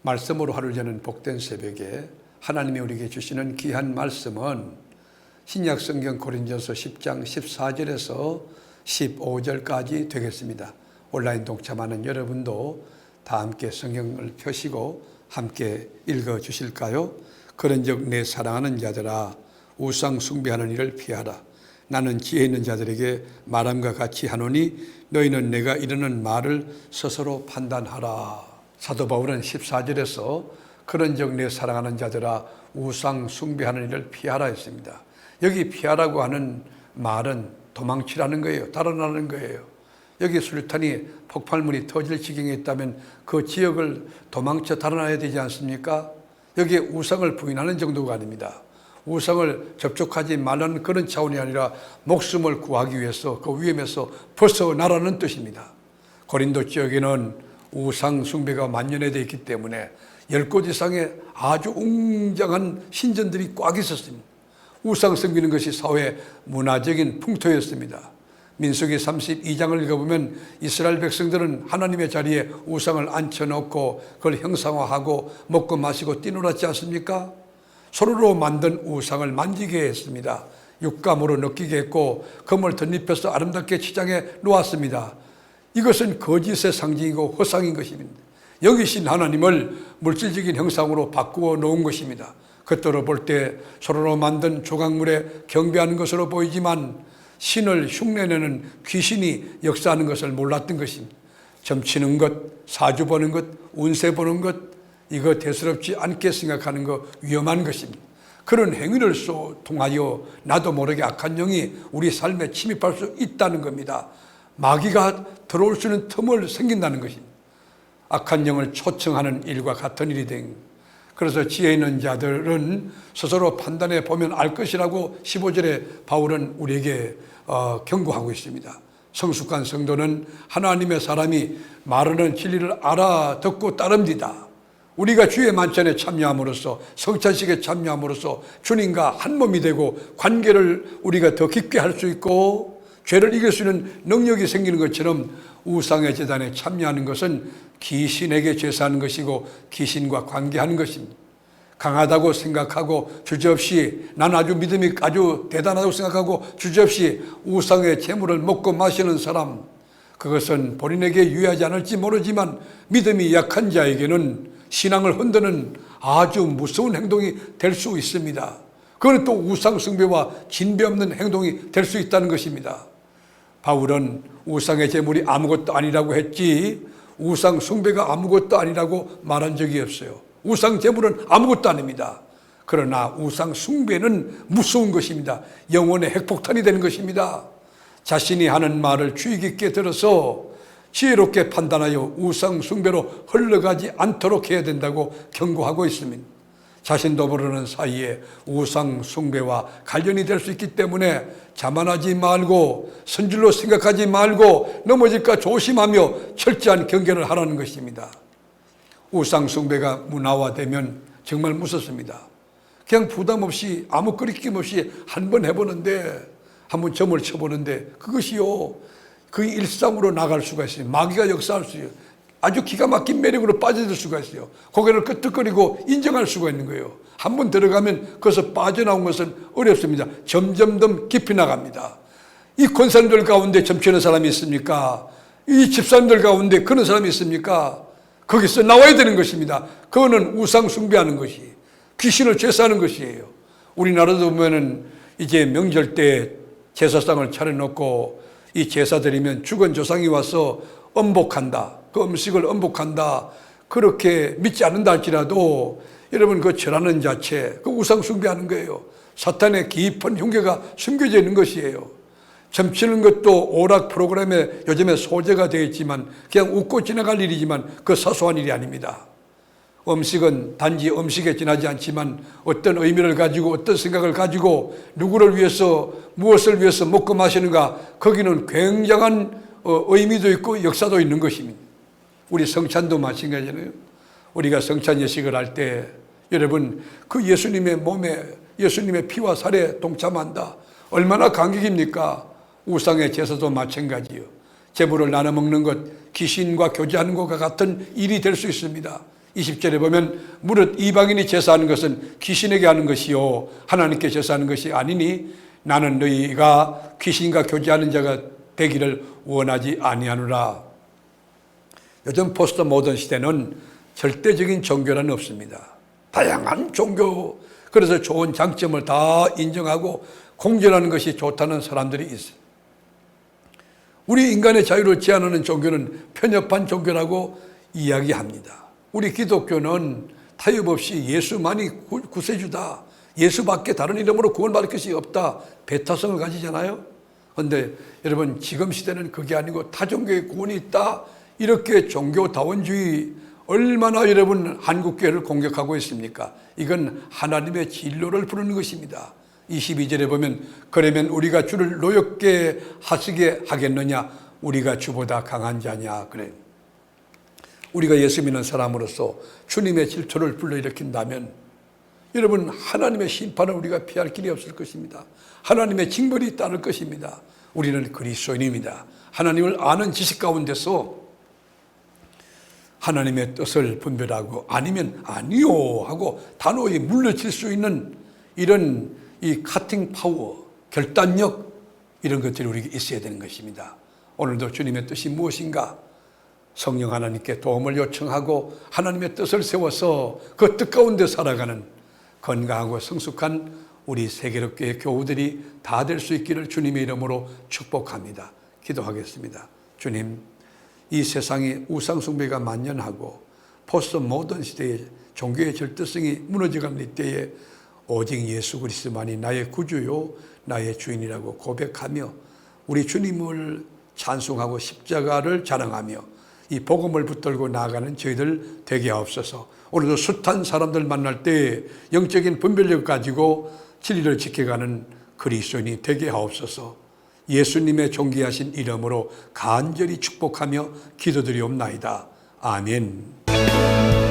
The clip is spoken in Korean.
말씀으로 하루 여는 복된 새벽에 하나님이 우리에게 주시는 귀한 말씀은 신약 성경 고린도서 10장 14절에서 15절까지 되겠습니다. 온라인 동참하는 여러분도 다 함께 성경을 펴시고 함께 읽어 주실까요? 그런즉 내 사랑하는 자들아 우상 숭배하는 일을 피하라. 나는 지혜 있는 자들에게 말함과 같이 하노니 너희는 내가 이르는 말을 스스로 판단하라. 사도 바울은 14절에서 그런즉 내 사랑하는 자들아 우상 숭배하는 일을 피하라 했습니다. 여기 피하라고 하는 말은 도망치라는 거예요. 달아나는 거예요. 여기 수류탄이 폭발물이 터질 지경에 있다면 그 지역을 도망쳐 달아나야 되지 않습니까? 여기에 우상을 부인하는 정도가 아닙니다. 우상을 접촉하지 말라는 그런 차원이 아니라 목숨을 구하기 위해서 그 위험에서 벗어나라는 뜻입니다. 고린도 지역에는 우상 숭배가 만연되어 있기 때문에 10곳 이상의 아주 웅장한 신전들이 꽉 있었습니다. 우상 섬기는 것이 사회 문화적인 풍토였습니다. 민수기 32장을 읽어보면 이스라엘 백성들은 하나님의 자리에 우상을 앉혀놓고 그걸 형상화하고 먹고 마시고 뛰놀았지 않습니까? 손으로 만든 우상을 만지게 했습니다. 육감으로 느끼게 했고 금을 덧입혀서 아름답게 치장해 놓았습니다. 이것은 거짓의 상징이고 허상인 것입니다. 여기신 하나님을 물질적인 형상으로 바꾸어 놓은 것입니다. 겉으로 볼 때 손으로 만든 조각물에 경배하는 것으로 보이지만 신을 흉내내는 귀신이 역사하는 것을 몰랐던 것입니다. 점치는 것, 사주 보는 것, 운세 보는 것, 이거 대수롭지 않게 생각하는 것 위험한 것입니다. 그런 행위를 통하여 나도 모르게 악한 영이 우리 삶에 침입할 수 있다는 겁니다. 마귀가 들어올 수 있는 틈을 생긴다는 것입니다. 악한 영을 초청하는 일과 같은 일이 된 겁니다. 그래서 지혜 있는 자들은 스스로 판단해 보면 알 것이라고 15절에 바울은 우리에게 경고하고 있습니다. 성숙한 성도는 하나님의 사람이 말하는 진리를 알아듣고 따릅니다. 우리가 주의 만찬에 참여함으로써 성찬식에 참여함으로써 주님과 한 몸이 되고 관계를 우리가 더 깊게 할 수 있고 죄를 이길 수 있는 능력이 생기는 것처럼 우상의 제단에 참여하는 것은 귀신에게 제사하는 것이고 귀신과 관계하는 것입니다. 강하다고 생각하고 주저없이 난 아주 믿음이 아주 대단하다고 생각하고 주저없이 우상의 재물을 먹고 마시는 사람, 그것은 본인에게 유의하지 않을지 모르지만 믿음이 약한 자에게는 신앙을 흔드는 아주 무서운 행동이 될 수 있습니다. 그건 또 우상 숭배와 진배 없는 행동이 될 수 있다는 것입니다. 바울은 우상의 제물이 아무것도 아니라고 했지 우상 숭배가 아무것도 아니라고 말한 적이 없어요. 우상 제물은 아무것도 아닙니다. 그러나 우상 숭배는 무서운 것입니다. 영혼의 핵폭탄이 되는 것입니다. 자신이 하는 말을 주의 깊게 들어서 지혜롭게 판단하여 우상 숭배로 흘러가지 않도록 해야 된다고 경고하고 있습니다. 자신도 모르는 사이에 우상 숭배와 관련이 될 수 있기 때문에 자만하지 말고 선줄로 생각하지 말고 넘어질까 조심하며 철저한 경계를 하라는 것입니다. 우상 숭배가 문화화되면 정말 무섭습니다. 그냥 부담 없이 아무 거리낌 없이 한번 해보는데 한번 점을 쳐보는데 그것이요 그 일상으로 나갈 수가 있어요. 마귀가 역사할 수 있어요. 아주 기가 막힌 매력으로 빠져들 수가 있어요. 고개를 끄덕거리고 인정할 수가 있는 거예요. 한번 들어가면 거기서 빠져나온 것은 어렵습니다. 점점 더 깊이 나갑니다. 이 권사님들 가운데 점치는 사람이 있습니까? 이 집사님들 가운데 그런 사람이 있습니까? 거기서 나와야 되는 것입니다. 그거는 우상 숭배하는 것이 귀신을 제사하는 것이에요. 우리나라도 보면은 이제 명절 때 제사상을 차려놓고 이 제사 드리면 죽은 조상이 와서 음복한다. 그 음식을 음복한다. 그렇게 믿지 않는다 할지라도 여러분 그 절하는 자체 그 우상 숭배하는 거예요. 사탄의 깊은 흉계가 숨겨져 있는 것이에요. 점치는 것도 오락 프로그램에 요즘에 소재가 되어 있지만 그냥 웃고 지나갈 일이지만 그 사소한 일이 아닙니다. 음식은 단지 음식에 지나지 않지만 어떤 의미를 가지고 어떤 생각을 가지고 누구를 위해서 무엇을 위해서 먹고 마시는가 거기는 굉장한 의미도 있고 역사도 있는 것입니다. 우리 성찬도 마찬가지잖아요. 우리가 성찬 예식을 할 때 여러분 그 예수님의 몸에 예수님의 피와 살에 동참한다. 얼마나 감격입니까? 우상의 제사도 마찬가지요. 제물을 나눠 먹는 것 귀신과 교제하는 것과 같은 일이 될 수 있습니다. 20절에 보면 무릇 이방인이 제사하는 것은 귀신에게 하는 것이요 하나님께 제사하는 것이 아니니 나는 너희가 귀신과 교제하는 자가 되기를 원하지 아니하노라. 요즘 포스트 모던 시대는 절대적인 종교란 없습니다. 다양한 종교, 그래서 좋은 장점을 다 인정하고 공존하는 것이 좋다는 사람들이 있어요. 우리 인간의 자유를 제한하는 종교는 편협한 종교라고 이야기합니다. 우리 기독교는 타협 없이 예수만이 구세주다, 예수밖에 다른 이름으로 구원받을 것이 없다, 배타성을 가지잖아요. 그런데 여러분, 지금 시대는 그게 아니고 타종교의 구원이 있다, 이렇게 종교다원주의, 얼마나 여러분 한국교회를 공격하고 있습니까? 이건 하나님의 진로를 부르는 것입니다. 22절에 보면 그러면 우리가 주를 노엽게 하시게 하겠느냐, 우리가 주보다 강한 자냐. 그래, 우리가 예수 믿는 사람으로서 주님의 질투를 불러일으킨다면 여러분, 하나님의 심판을 우리가 피할 길이 없을 것입니다. 하나님의 징벌이 따를 것입니다. 우리는 그리스도인입니다. 하나님을 아는 지식 가운데서 하나님의 뜻을 분별하고 아니면 아니요 하고 단호히 물러칠 수 있는 이런 이 카팅 파워, 결단력, 이런 것들이 우리에게 있어야 되는 것입니다. 오늘도 주님의 뜻이 무엇인가 성령 하나님께 도움을 요청하고 하나님의 뜻을 세워서 그 뜻 가운데 살아가는 건강하고 성숙한 우리 세계롭교회 교우들이 다 될 수 있기를 주님의 이름으로 축복합니다. 기도하겠습니다. 주님, 이 세상에 우상숭배가 만연하고 포스트 모던 시대에 종교의 절대성이 무너져가는 이때에 오직 예수 그리스도만이 나의 구주요 나의 주인이라고 고백하며 우리 주님을 찬송하고 십자가를 자랑하며 이 복음을 붙들고 나아가는 저희들 되게 하옵소서. 오늘도 숱한 사람들 만날 때 영적인 분별력 가지고 진리를 지켜가는 그리스도인이 되게 하옵소서. 예수님의 존귀하신 이름으로 간절히 축복하며 기도드리옵나이다. 아멘.